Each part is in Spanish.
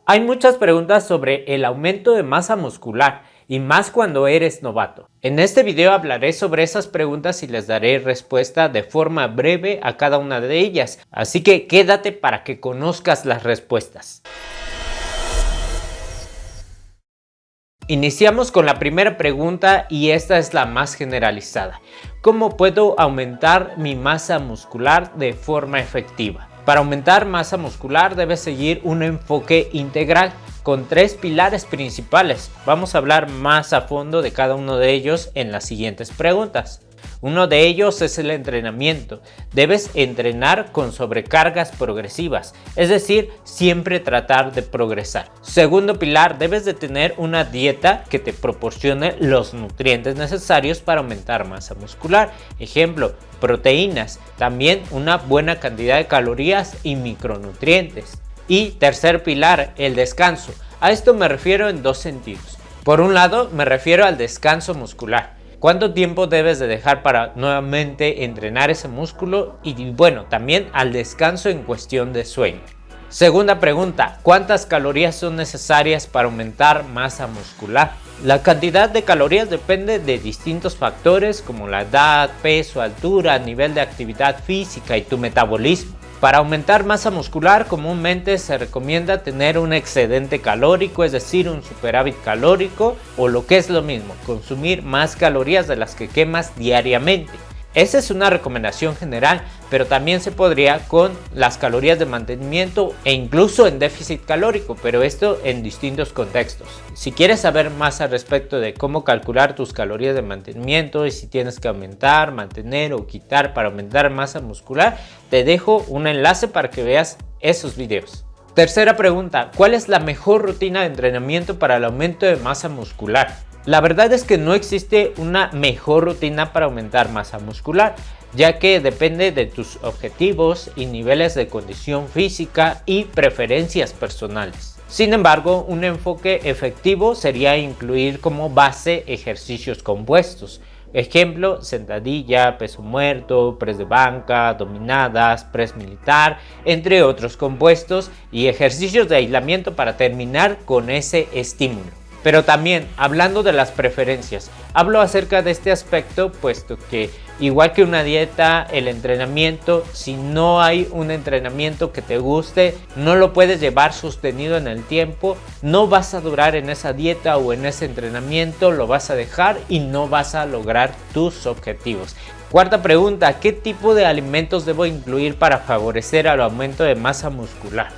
Hay muchas preguntas sobre el aumento de masa muscular y más cuando eres novato. En este video hablaré sobre esas preguntas y les daré respuesta de forma breve a cada una de ellas, así que quédate para que conozcas las respuestas. Iniciamos con la primera pregunta y esta es la más generalizada. ¿Cómo puedo aumentar mi masa muscular de forma efectiva? Para aumentar masa muscular debes seguir un enfoque integral con tres pilares principales. Vamos a hablar más a fondo de cada uno de ellos en las siguientes preguntas. Uno de ellos es el entrenamiento. Debes entrenar con sobrecargas progresivas, es decir, siempre tratar de progresar. Segundo pilar, debes de tener una dieta que te proporcione los nutrientes necesarios para aumentar masa muscular. Ejemplo, proteínas, también una buena cantidad de calorías y micronutrientes. Y tercer pilar, el descanso. A esto me refiero en dos sentidos. Por un lado, me refiero al descanso muscular. ¿Cuánto tiempo debes de dejar para nuevamente entrenar ese músculo? Y bueno, también al descanso en cuestión de sueño. Segunda pregunta, ¿cuántas calorías son necesarias para aumentar masa muscular? La cantidad de calorías depende de distintos factores como la edad, peso, altura, nivel de actividad física y tu metabolismo. Para aumentar masa muscular comúnmente se recomienda tener un excedente calórico, es decir, un superávit calórico, o lo que es lo mismo, consumir más calorías de las que quemas diariamente. Esa es una recomendación general, pero también se podría con las calorías de mantenimiento e incluso en déficit calórico, pero esto en distintos contextos. Si quieres saber más al respecto de cómo calcular tus calorías de mantenimiento y si tienes que aumentar, mantener o quitar para aumentar masa muscular, te dejo un enlace para que veas esos videos. Tercera pregunta, ¿cuál es la mejor rutina de entrenamiento para el aumento de masa muscular? La verdad es que no existe una mejor rutina para aumentar masa muscular, ya que depende de tus objetivos y niveles de condición física y preferencias personales. Sin embargo, un enfoque efectivo sería incluir como base ejercicios compuestos. Ejemplo, sentadilla, peso muerto, press de banca, dominadas, press militar, entre otros compuestos y ejercicios de aislamiento para terminar con ese estímulo. Pero también, hablando de las preferencias, hablo acerca de este aspecto, puesto que igual que una dieta, el entrenamiento, si no hay un entrenamiento que te guste, no lo puedes llevar sostenido en el tiempo, no vas a durar en esa dieta o en ese entrenamiento, lo vas a dejar y no vas a lograr tus objetivos. Cuarta pregunta, ¿qué tipo de alimentos debo incluir para favorecer el aumento de masa muscular?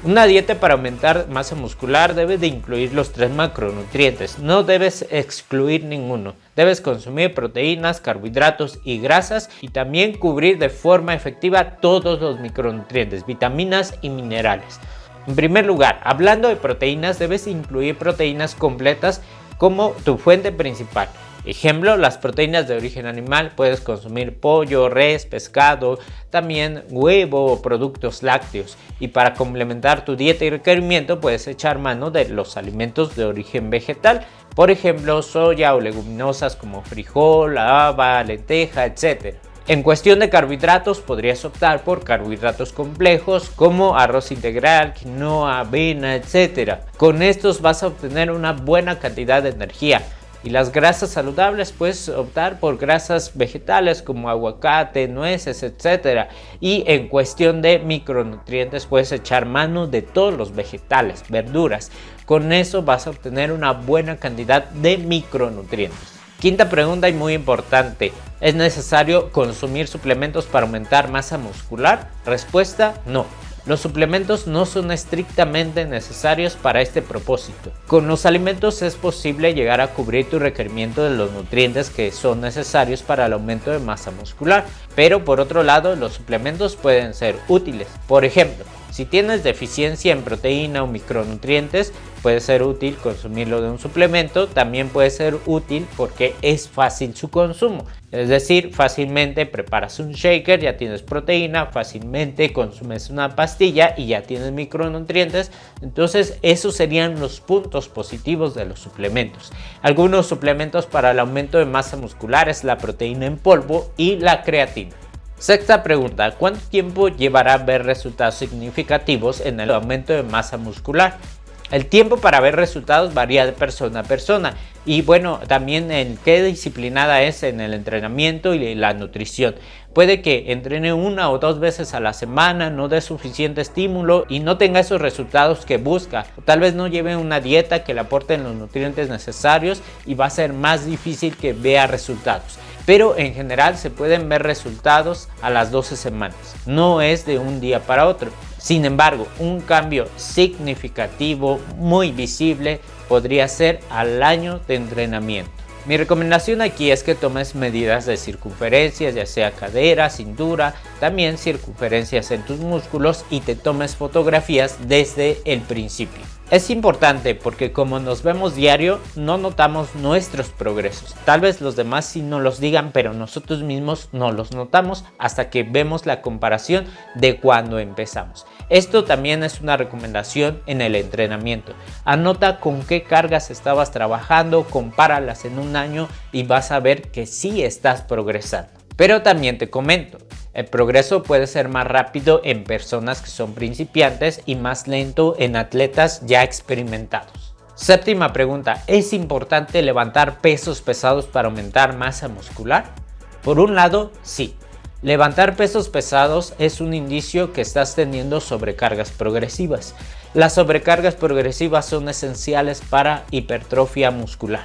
Una dieta para aumentar masa muscular debe de incluir los tres macronutrientes, no debes excluir ninguno. Debes consumir proteínas, carbohidratos y grasas y también cubrir de forma efectiva todos los micronutrientes, vitaminas y minerales. En primer lugar, hablando de proteínas, debes incluir proteínas completas como tu fuente principal. Ejemplo, las proteínas de origen animal, puedes consumir pollo, res, pescado, también huevo o productos lácteos. Y para complementar tu dieta y requerimiento puedes echar mano de los alimentos de origen vegetal, por ejemplo, soya o leguminosas como frijol, haba, lenteja, etc. En cuestión de carbohidratos, podrías optar por carbohidratos complejos como arroz integral, quinoa, avena, etc. Con estos vas a obtener una buena cantidad de energía. Y las grasas saludables, puedes optar por grasas vegetales como aguacate, nueces, etc. Y en cuestión de micronutrientes, puedes echar mano de todos los vegetales, verduras. Con eso vas a obtener una buena cantidad de micronutrientes. Quinta pregunta y muy importante, ¿es necesario consumir suplementos para aumentar masa muscular? Respuesta, no. Los suplementos no son estrictamente necesarios para este propósito. Con los alimentos es posible llegar a cubrir tu requerimiento de los nutrientes que son necesarios para el aumento de masa muscular, pero por otro lado los suplementos pueden ser útiles. Por ejemplo, si tienes deficiencia en proteína o micronutrientes, puede ser útil consumirlo de un suplemento. También puede ser útil porque es fácil su consumo. Es decir, fácilmente preparas un shaker, ya tienes proteína, fácilmente consumes una pastilla y ya tienes micronutrientes. Entonces, esos serían los puntos positivos de los suplementos. Algunos suplementos para el aumento de masa muscular es la proteína en polvo y la creatina. Sexta pregunta, ¿cuánto tiempo llevará ver resultados significativos en el aumento de masa muscular? El tiempo para ver resultados varía de persona a persona y bueno, también en qué disciplinada es en el entrenamiento y la nutrición. Puede que entrene 1 o 2 veces a la semana, no dé suficiente estímulo y no tenga esos resultados que busca. Tal vez no lleve una dieta que le aporte los nutrientes necesarios y va a ser más difícil que vea resultados. Pero en general se pueden ver resultados a las 12 semanas, no es de un día para otro. Sin embargo, un cambio significativo, muy visible, podría ser al año de entrenamiento. Mi recomendación aquí es que tomes medidas de circunferencias, ya sea cadera, cintura, también circunferencias en tus músculos y te tomes fotografías desde el principio. Es importante porque como nos vemos diario, no notamos nuestros progresos. Tal vez los demás sí nos los digan, pero nosotros mismos no los notamos hasta que vemos la comparación de cuando empezamos. Esto también es una recomendación en el entrenamiento. Anota con qué cargas estabas trabajando, compáralas en un año y vas a ver que sí estás progresando. Pero también te comento, el progreso puede ser más rápido en personas que son principiantes y más lento en atletas ya experimentados. Séptima pregunta, ¿es importante levantar pesos pesados para aumentar masa muscular? Por un lado, sí. Levantar pesos pesados es un indicio que estás teniendo sobrecargas progresivas. Las sobrecargas progresivas son esenciales para hipertrofia muscular.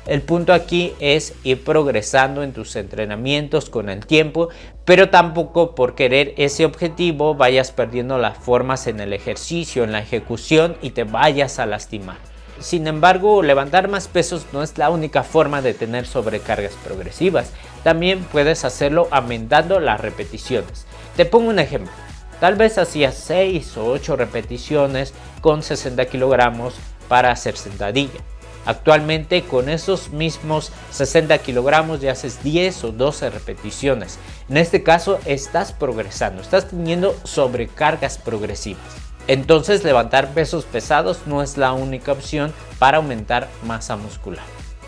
El punto aquí es ir progresando en tus entrenamientos con el tiempo, pero tampoco por querer ese objetivo vayas perdiendo las formas en el ejercicio, en la ejecución y te vayas a lastimar. Sin embargo, levantar más pesos no es la única forma de tener sobrecargas progresivas. También puedes hacerlo aumentando las repeticiones. Te pongo un ejemplo. Tal vez hacías 6 o 8 repeticiones con 60 kilogramos para hacer sentadilla. Actualmente con esos mismos 60 kilogramos ya haces 10 o 12 repeticiones. En este caso estás progresando, estás teniendo sobrecargas progresivas. Entonces levantar pesos pesados no es la única opción para aumentar masa muscular.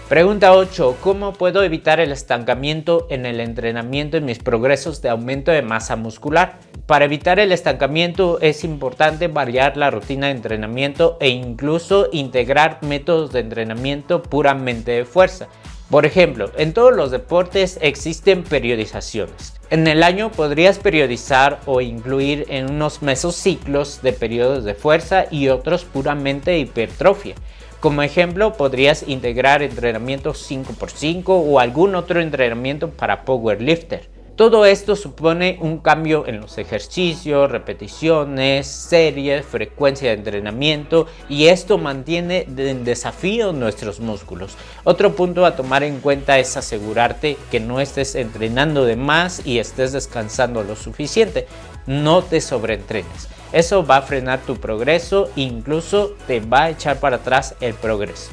Pregunta 8. ¿Cómo puedo evitar el estancamiento en el entrenamiento en mis progresos de aumento de masa muscular? Para evitar el estancamiento es importante variar la rutina de entrenamiento e incluso integrar métodos de entrenamiento puramente de fuerza. Por ejemplo, en todos los deportes existen periodizaciones. En el año podrías periodizar o incluir en unos mesociclos de periodos de fuerza y otros puramente de hipertrofia. Como ejemplo, podrías integrar entrenamiento 5x5 o algún otro entrenamiento para powerlifter. Todo esto supone un cambio en los ejercicios, repeticiones, series, frecuencia de entrenamiento y esto mantiene en desafío nuestros músculos. Otro punto a tomar en cuenta es asegurarte que no estés entrenando de más y estés descansando lo suficiente. No te sobreentrenes. Eso va a frenar tu progreso e incluso te va a echar para atrás el progreso.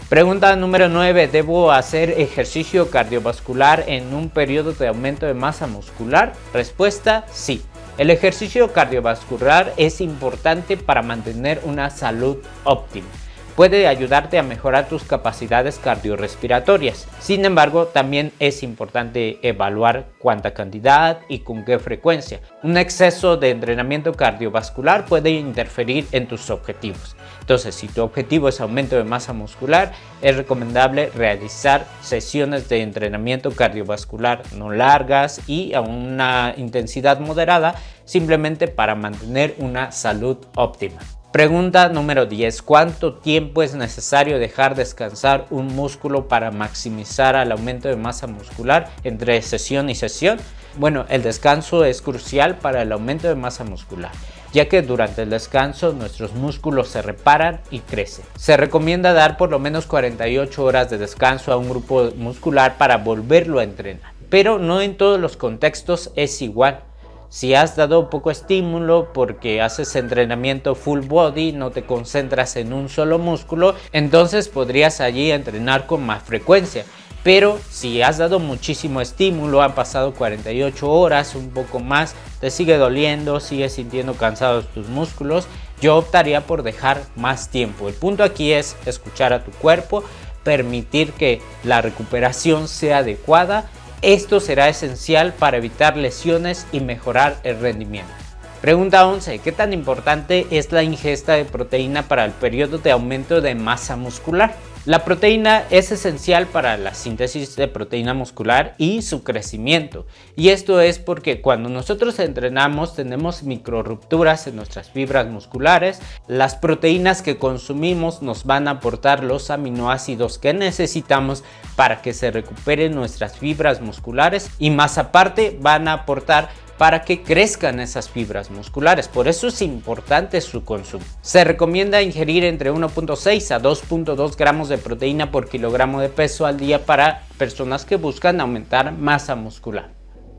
Pregunta número 9. ¿Debo hacer ejercicio cardiovascular en un periodo de aumento de masa muscular? Respuesta: sí. El ejercicio cardiovascular es importante para mantener una salud óptima. Puede ayudarte a mejorar tus capacidades cardiorrespiratorias. Sin embargo, también es importante evaluar cuánta cantidad y con qué frecuencia. Un exceso de entrenamiento cardiovascular puede interferir en tus objetivos. Entonces, si tu objetivo es aumento de masa muscular, es recomendable realizar sesiones de entrenamiento cardiovascular no largas y a una intensidad moderada, simplemente para mantener una salud óptima. Pregunta número 10. ¿Cuánto tiempo es necesario dejar descansar un músculo para maximizar el aumento de masa muscular entre sesión y sesión? Bueno, el descanso es crucial para el aumento de masa muscular, ya que durante el descanso nuestros músculos se reparan y crecen. Se recomienda dar por lo menos 48 horas de descanso a un grupo muscular para volverlo a entrenar, pero no en todos los contextos es igual. Si has dado poco estímulo porque haces entrenamiento full body, no te concentras en un solo músculo, entonces podrías allí entrenar con más frecuencia. Pero si has dado muchísimo estímulo, han pasado 48 horas, un poco más, te sigue doliendo, sigues sintiendo cansados tus músculos, yo optaría por dejar más tiempo. El punto aquí es escuchar a tu cuerpo, permitir que la recuperación sea adecuada. Esto será esencial para evitar lesiones y mejorar el rendimiento. Pregunta 11. ¿Qué tan importante es la ingesta de proteína para el periodo de aumento de masa muscular? La proteína es esencial para la síntesis de proteína muscular y su crecimiento. Y esto es porque cuando nosotros entrenamos tenemos microrrupturas en nuestras fibras musculares. Las proteínas que consumimos nos van a aportar los aminoácidos que necesitamos para que se recuperen nuestras fibras musculares y más aparte van a aportar para que crezcan esas fibras musculares. Por eso es importante su consumo. Se recomienda ingerir entre 1.6 a 2.2 gramos de proteína por kilogramo de peso al día para personas que buscan aumentar masa muscular.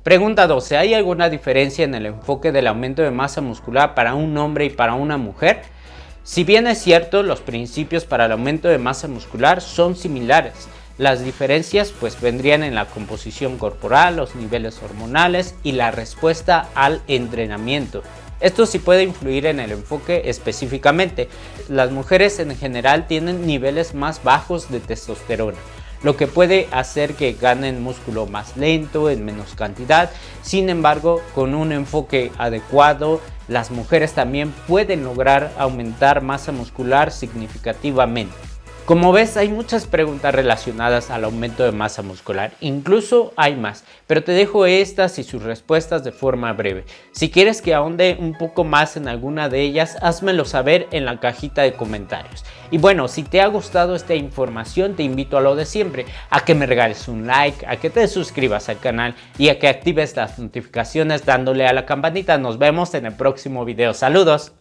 Pregunta 12. ¿Hay alguna diferencia en el enfoque del aumento de masa muscular para un hombre y para una mujer? Si bien es cierto, los principios para el aumento de masa muscular son similares. Las diferencias pues vendrían en la composición corporal, los niveles hormonales y la respuesta al entrenamiento. Esto sí puede influir en el enfoque específicamente. Las mujeres en general tienen niveles más bajos de testosterona, lo que puede hacer que ganen músculo más lento, en menos cantidad. Sin embargo, con un enfoque adecuado, las mujeres también pueden lograr aumentar masa muscular significativamente. Como ves, hay muchas preguntas relacionadas al aumento de masa muscular, incluso hay más, pero te dejo estas y sus respuestas de forma breve. Si quieres que ahonde un poco más en alguna de ellas, házmelo saber en la cajita de comentarios. Y bueno, si te ha gustado esta información, te invito a lo de siempre, a que me regales un like, a que te suscribas al canal y a que actives las notificaciones dándole a la campanita. Nos vemos en el próximo video. ¡Saludos!